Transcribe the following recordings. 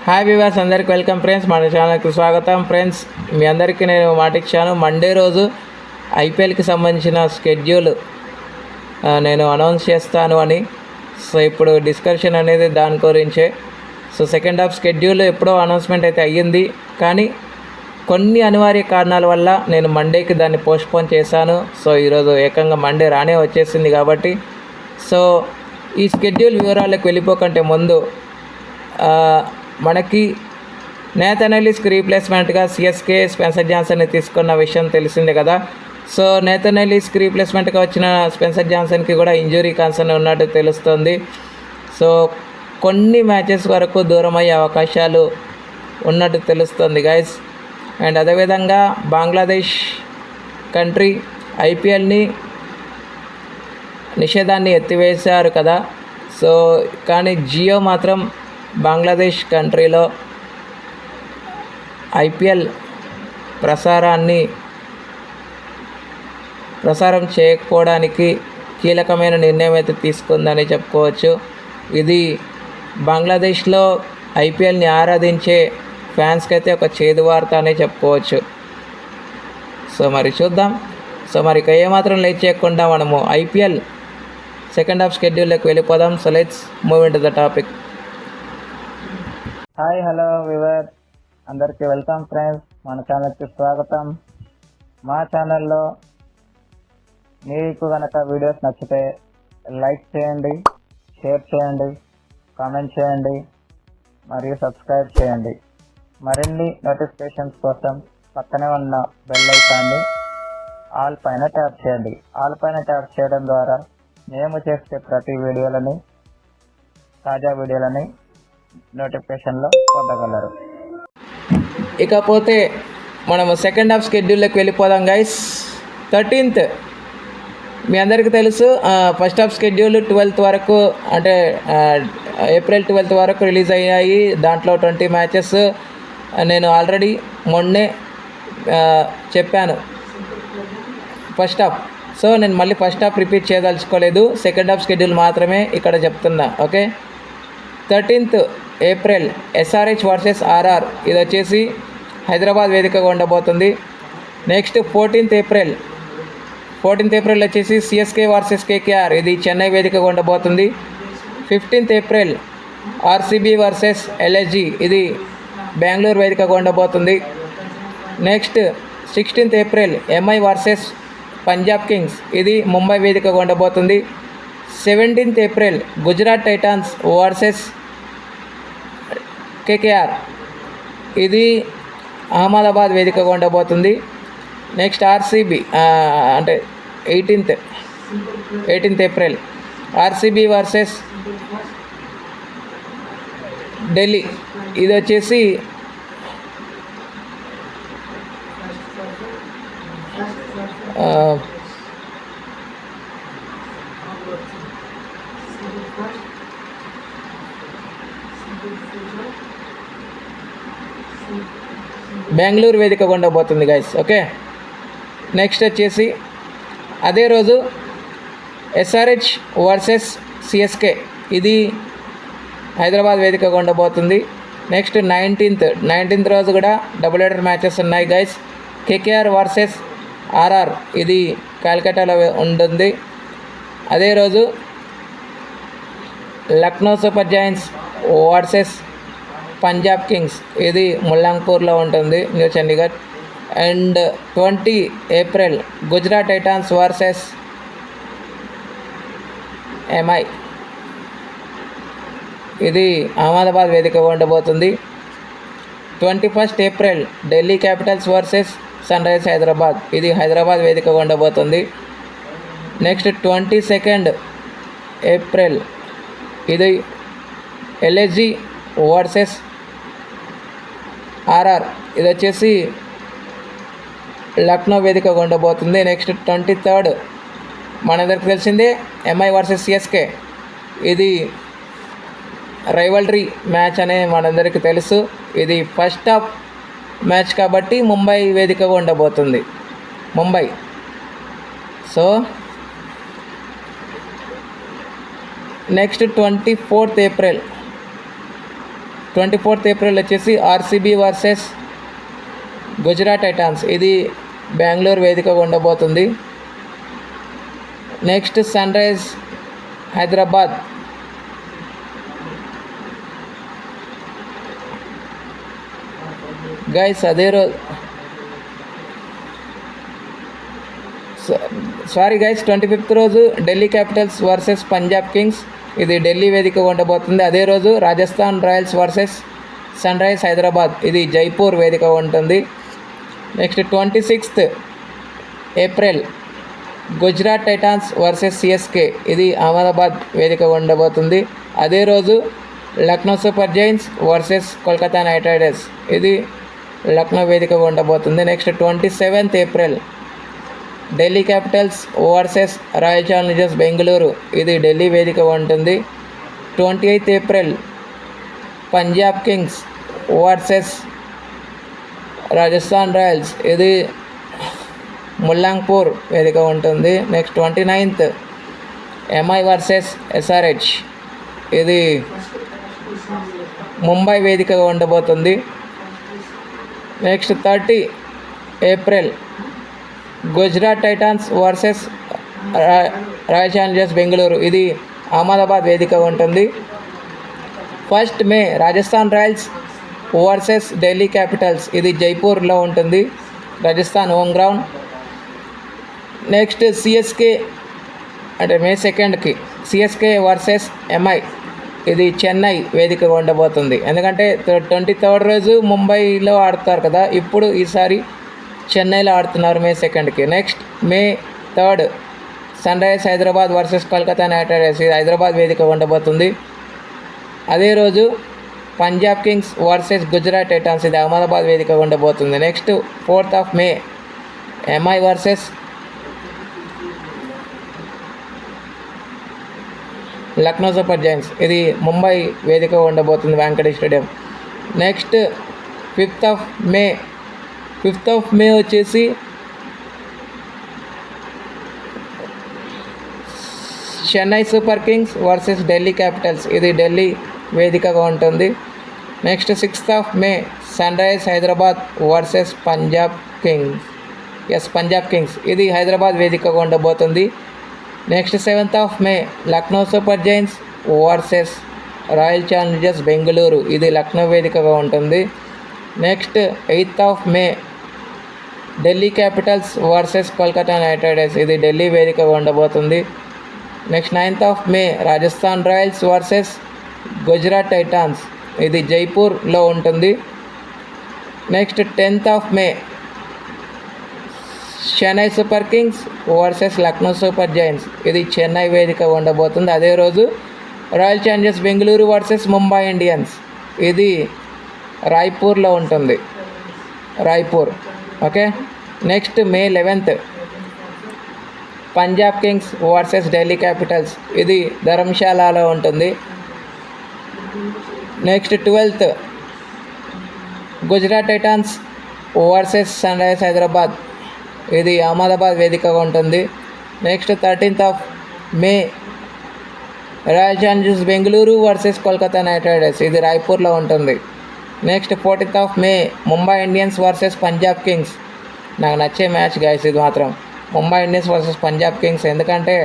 Hi వివాస్, అందరికి welcome friends. మన ఛానల్కి స్వాగతం ఫ్రెండ్స్. మీ అందరికీ నేను మాట ఇచ్చాను, మండే రోజు ఐపీఎల్కి సంబంధించిన స్కెడ్యూల్ నేను అనౌన్స్ చేస్తాను అని. సో ఇప్పుడు డిస్కషన్ అనేది దాని గురించే. సో సెకండ్ హాఫ్ స్కెడ్యూల్ ఎప్పుడో అనౌన్స్మెంట్ అయితే అయ్యింది, కానీ కొన్ని అనివార్య కారణాల వల్ల నేను మండేకి దాన్ని పోస్ట్పోన్ చేశాను. సో ఈరోజు ఏకంగా మండే రానే వచ్చేసింది కాబట్టి, సో ఈ స్కెడ్యూల్ వివరాలకు వెళ్ళిపోకంటే ముందు మనకి నేథన్ ఎలిస్కి రీప్లేస్మెంట్గా సిఎస్కే స్పెన్సర్ జాన్సన్ని తీసుకున్న విషయం తెలిసిందే కదా. సో నేథన్ ఎలిస్కి రీప్లేస్మెంట్గా వచ్చిన స్పెన్సర్ జాన్సన్కి కూడా ఇంజురీ కన్సర్న్ ఉన్నట్టు తెలుస్తుంది. సో కొన్ని మ్యాచెస్ వరకు దూరం అయ్యే అవకాశాలు ఉన్నట్టు తెలుస్తుంది గైస్. అండ్ అదేవిధంగా బంగ్లాదేశ్ కంట్రీ ఐపీఎల్ని నిషేధాన్ని ఎత్తివేశారు కదా. సో కానీ జియో మాత్రం బంగ్లాదేశ్ కంట్రీలో ఐపీఎల్ ప్రసారం చేయకపోవడానికి కీలకమైన నిర్ణయం అయితే తీసుకుందని చెప్పుకోవచ్చు. ఇది బంగ్లాదేశ్లో ఐపీఎల్ని ఆరాధించే ఫ్యాన్స్కి అయితే ఒక చేదు వార్త అనే చెప్పుకోవచ్చు. సో మరి చూద్దాం. సో మరి ఇక ఏమాత్రం లేట్ చేయకుండా మనము ఐపీఎల్ సెకండ్ హాఫ్ స్కెడ్యూల్లోకి వెళ్ళిపోదాం. So let's move in to the topic. Hi hello we were, అందరికీ వెల్కమ్ ఫ్రెండ్స్. మన ఛానల్కి స్వాగతం. మా ఛానల్లో మీకు కనుక వీడియోస్ నచ్చితే లైక్ చేయండి, షేర్ చేయండి, కామెంట్ చేయండి మరియు సబ్స్క్రైబ్ చేయండి. మరిన్ని నోటిఫికేషన్స్ కోసం పక్కనే ఉన్న బెల్ ఐకాన్ని ఆల్ పైన ట్యాప్ చేయండి. ఆల్ పైన ట్యాప్ చేయడం ద్వారా మేము చేసే ప్రతి వీడియోలని, తాజా వీడియోలని నోటిఫికేషన్లో పొందగలరు. ఇకపోతే మనము సెకండ్ హాఫ్ స్కెడ్యూల్లోకి వెళ్ళిపోదాం గైస్. 13th మీ అందరికీ తెలుసు. ఫస్ట్ హాఫ్ స్కెడ్యూల్ 12th వరకు, అంటే ఏప్రిల్ 12th వరకు రిలీజ్ అయ్యాయి. దాంట్లో 20 మ్యాచెస్ నేను ఆల్రెడీ మొన్నే చెప్పాను ఫస్ట్ హాఫ్. సో నేను మళ్ళీ ఫస్ట్ హాఫ్ రిపీట్ చేయదలుచుకోలేదు, సెకండ్ హాఫ్ స్కెడ్యూల్ మాత్రమే ఇక్కడ చెప్తున్నా. Okay, 13th April SRH versus RR, ఇది వచ్చేసి హైదరాబాద్ వేదికగా ఉండబోతుంది. నెక్స్ట్ 14th ఏప్రిల్ వచ్చేసి సిఎస్కే వర్సెస్ కేకేఆర్, ఇది చెన్నై వేదికగా ఉండబోతుంది. 15th April RCB versus LSG, ఇది బెంగళూరు వేదికగా ఉండబోతుంది. Next 16th April MI versus Punjab Kings, ఇది ముంబై వేదికగా ఉండబోతుంది. 17th April Gujarat Titans versus KKR, ఇది అహ్మదాబాద్ వేదికగా ఉండబోతుంది. నెక్స్ట్ ఆర్సీబీ, అంటే 18th April RCB versus Delhi, ఇది వచ్చేసి బెంగళూరు వేదికగా ఉండబోతుంది గైస్. ఓకే, నెక్స్ట్ వచ్చేసి అదే రోజు ఎస్ఆర్హెచ్ వర్సెస్ సిఎస్కే, ఇది హైదరాబాద్ వేదికగా ఉండబోతుంది. నెక్స్ట్ 19th రోజు కూడా డబుల్ హెడర్ మ్యాచెస్ ఉన్నాయి గైస్. కేకేఆర్ వర్సెస్ ఆర్ఆర్, ఇది కలకట్టాలో ఉంటుంది. అదే రోజు Lucknow Super Giants versus Punjab Kings, ఇది ముల్లాంపూర్లో ఉంటుంది, new Chandigarh. And 20 April Gujarat Titans versus MI, ఇది అహ్మదాబాద్ వేదికగా ఉండబోతుంది. 21st April Delhi Capitals versus Sunrisers Hyderabad, ఇది హైదరాబాద్ వేదికగా ఉండబోతుంది. నెక్స్ట్ 22nd ఏప్రిల్ ఇది ఎల్ఎస్జీ వర్సెస్ ఆర్ఆర్, ఇది వచ్చేసి లక్నో వేదికగా ఉండబోతుంది. నెక్స్ట్ 23rd మనందరికి తెలిసిందే ఎంఐ వర్సెస్ సిఎస్కే, ఇది రైవల్రీ మ్యాచ్ అనే మనందరికీ తెలుసు. ఇది ఫస్ట్ హాఫ్ మ్యాచ్ కాబట్టి ముంబై వేదికగా ఉండబోతుంది, Mumbai. So next 24th April 24th April వచ్చేసి ఆర్సీబీ వర్సెస్ గుజరాత్ టైటాన్స్, ఇది బెంగళూరు వేదికగా ఉండబోతుంది. Next sun rise Hyderabad guys అదే రోజు సారీ గైస్ 25th రోజు Delhi Capitals versus Punjab Kings, ఇది ఢిల్లీ వేదిక ఉండబోతుంది. అదే రోజు Rajasthan Royals versus sun rise Hyderabad, ఇది జైపూర్ వేదిక ఉంటుంది. Next 26th April Gujarat Titans versus CSK, ఇది అహ్మదాబాద్ వేదిక ఉండబోతుంది. అదే రోజు Lucknow Super Giants versus Kolkata Knight Riders, ఇది లక్నో వేదిక ఉండబోతుంది. Next 27th April Delhi Capitals versus Royal Challengers Bengaluru, ఇది ఢిల్లీ వేదిక ఉంటుంది. 28th April Punjab Kings versus Rajasthan Royals, ఇది ముల్లాంపూర్ వేదిక ఉంటుంది. Next 29th MI versus SRH, ఇది ముంబై వేదికగా ఉండబోతుంది. Next 30 April Gujarat Titans versus Royal Challengers Bengaluru, ఇది అహ్మదాబాద్ వేదికగా ఉంటుంది. 1st May Rajasthan Royals versus Delhi Capitals, ఇది జైపూర్లో ఉంటుంది, Rajasthan home ground. Next CSK అంటే మే 2కి సిఎస్కే వర్సెస్ ఎంఐ, ఇది చెన్నై వేదికగా ఉండబోతుంది. ఎందుకంటే 23rd రోజు ముంబైలో ఆడతారు కదా, ఇప్పుడు ఈసారి చెన్నైలో ఆడుతున్నారు మే 2కి. Next May 3 Sun rise Hyderabad versus Kolkata Knight Riders, ఇది హైదరాబాద్ వేదిక ఉండబోతుంది. అదే రోజు Punjab Kings versus Gujarat Titans, ఇది అహ్మదాబాద్ వేదిక ఉండబోతుంది. Next 4th May MI versus Lucknow Super Giants, ఇది ముంబై వేదిక ఉండబోతుంది Wankhede stadium. Next 5th May వచ్చేసి Chennai Super Kings versus Delhi Capitals, ఇది ఢిల్లీ వేదికగా ఉంటుంది. Next 6th May Sun rise Hyderabad versus Punjab Kings, ఇది హైదరాబాద్ వేదికగా ఉండబోతుంది. Next 7th May Lucknow Super Giants versus Royal Challengers Bengaluru, ఇది లక్నో వేదికగా ఉంటుంది. Next 8th May Delhi Capitals versus Kolkata Knight Riders, ఇది ఢిల్లీ వేదికగా ఉండబోతుంది. Next 9th May Rajasthan Royals versus Gujarat Titans, ఇది జైపూర్లో ఉంటుంది. Next 10th May Chennai Super Kings versus Lucknow Super Giants, ఇది చెన్నై వేదిక ఉండబోతుంది. అదే రోజు Royal Challengers Bengaluru versus Mumbai Indians, ఇది రాయ్పూర్లో ఉంటుంది, Raipur. Okay. Next May 11 Punjab Kings versus Delhi Capitals, ఇది ధర్మశాలలో ఉంటుంది. Next 12th Gujarat Titans versus sun rise Hyderabad, ఇది అహ్మదాబాద్ వేదికగా ఉంటుంది. Next 13th May Royal Challengers Bengaluru versus Kolkata Knight Riders, ఇది రాయ్పూర్లో ఉంటుంది. Next 14th May Mumbai Indians versus Punjab Kings, నాకు నచ్చే మ్యాచ్ గైస్ ఇది మాత్రం, Mumbai Indians versus Punjab Kings. ఎందుకంటే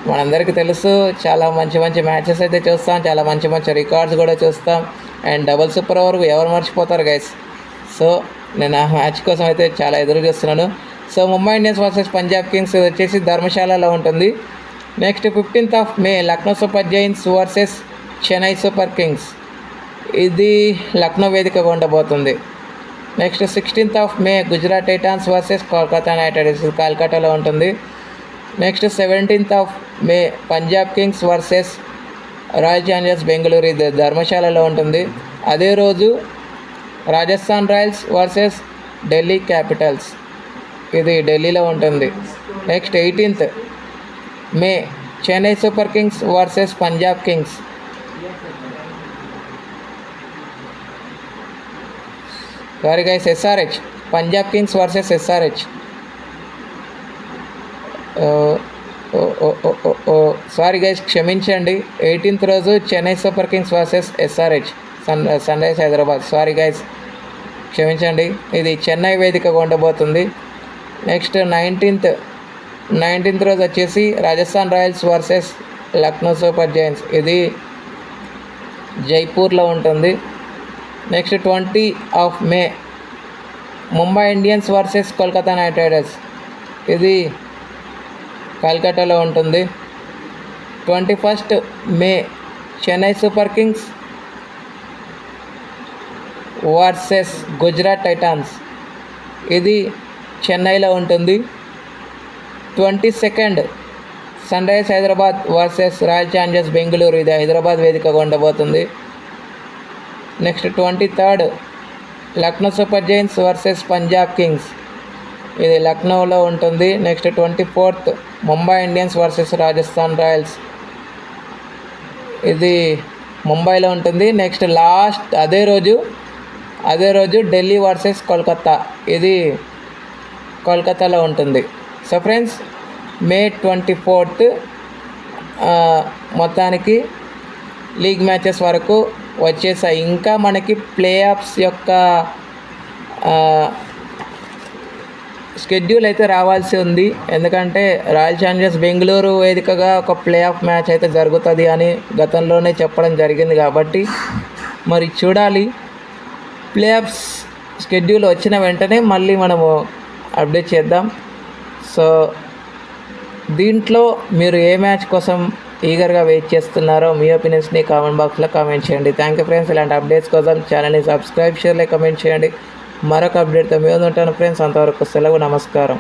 మనందరికీ తెలుసు చాలా మంచి మంచి మ్యాచెస్ అయితే చూస్తాం, చాలా మంచి మంచి రికార్డ్స్ కూడా చూస్తాం. అండ్ డబుల్ సూపర్ ఓవర్ ఎవరు మర్చిపోతారు గైస్. సో నేను ఆ మ్యాచ్ కోసం అయితే చాలా ఎదురు చూస్తున్నాను. So Mumbai Indians versus Punjab Kings వచ్చేసి ధర్మశాలలో ఉంటుంది. Next 15th May Lucknow Super Giants versus Chennai Super Kings, ఇది లక్నో వేదికగా ఉండబోతుంది. Next 16th May Gujarat Titans versus Kolkata Knight Riders, కల్కటాలో ఉంటుంది. Next 17th May Punjab Kings versus Royal Challengers Bengaluru, ఇది ధర్మశాలలో ఉంటుంది. అదే రోజు Rajasthan Royals versus Delhi Capitals, ఇది ఢిల్లీలో ఉంటుంది. Next 18th May Chennai Super Kings versus Punjab Kings, sorry guys SRH, Punjab Kings versus SRH. Sorry guys క్షమించండి, 18th రోజు Chennai Super Kings versus SRH, Sun rise Hyderabad. Sorry guys, క్షమించండి. ఇది చెన్నై వేదికగా ఉండబోతుంది. నెక్స్ట్ 19th రోజు వచ్చేసి Rajasthan Royals versus Lucknow Super Giants. ఇది జైపూర్లో ఉంటుంది. Next 20 May Mumbai Indians versus Kolkata Knight Riders. ఇది కల్కట్టాలో ఉంటుంది. 21 May Chennai Super Kings versus Gujarat Titans. ఇది చెన్నైలో ఉంటుంది. 22 Sun rise Hyderabad versus Royal Challengers Bengaluru. ఇది హైదరాబాద్ వేదికగా ఉండబోతుంది. Next 23 Lucknow Super Giants versus Punjab Kings. ఇది లక్నోలో ఉంటుంది. Next 24 Mumbai Indians versus Rajasthan Royals. ఇది ముంబైలో ఉంటుంది. నెక్స్ట్ లాస్ట్ అదే రోజు ఢిల్లీ వర్సెస్ కోల్కతా. ఇది కోల్కతాలో ఉంటుంది. సో ఫ్రెండ్స్, మే 24 మొత్తానికి లీగ్ మ్యాచెస్ వరకు వచ్చేసాయి. ఇంకా మనకి ప్లే ఆఫ్స్ యొక్క షెడ్యూల్ అయితే రావాల్సి ఉంది. ఎందుకంటే రాయల్ ఛాలెంజర్స్ బెంగళూరు వేదికగా ఒక ప్లే ఆఫ్ మ్యాచ్ అయితే జరుగుతుంది అని గతంలోనే చెప్పడం జరిగింది. కాబట్టి మరి చూడాలి. ప్లే ఆఫ్స్ షెడ్యూల్ వచ్చిన వెంటనే మళ్ళీ మనము అప్డేట్ చేద్దాం. సో దీంట్లో మీరు ఏ మ్యాచ్ కోసం ఈగర్గా వెయిట్ చేస్తున్నారో మీ ఒపీనియన్స్ని కామెంట్ బాక్స్లో కామెంట్ చేయండి. Thank you friends. ఇలాంటి అప్డేట్స్ కోసం ఛానల్ని సబ్స్క్రైబ్, షేర్లో కామెంట్ చేయండి. మరొక అప్డేట్తో మేము ఉంటాను ఫ్రెండ్స్. అంతవరకు సెలవు, నమస్కారం.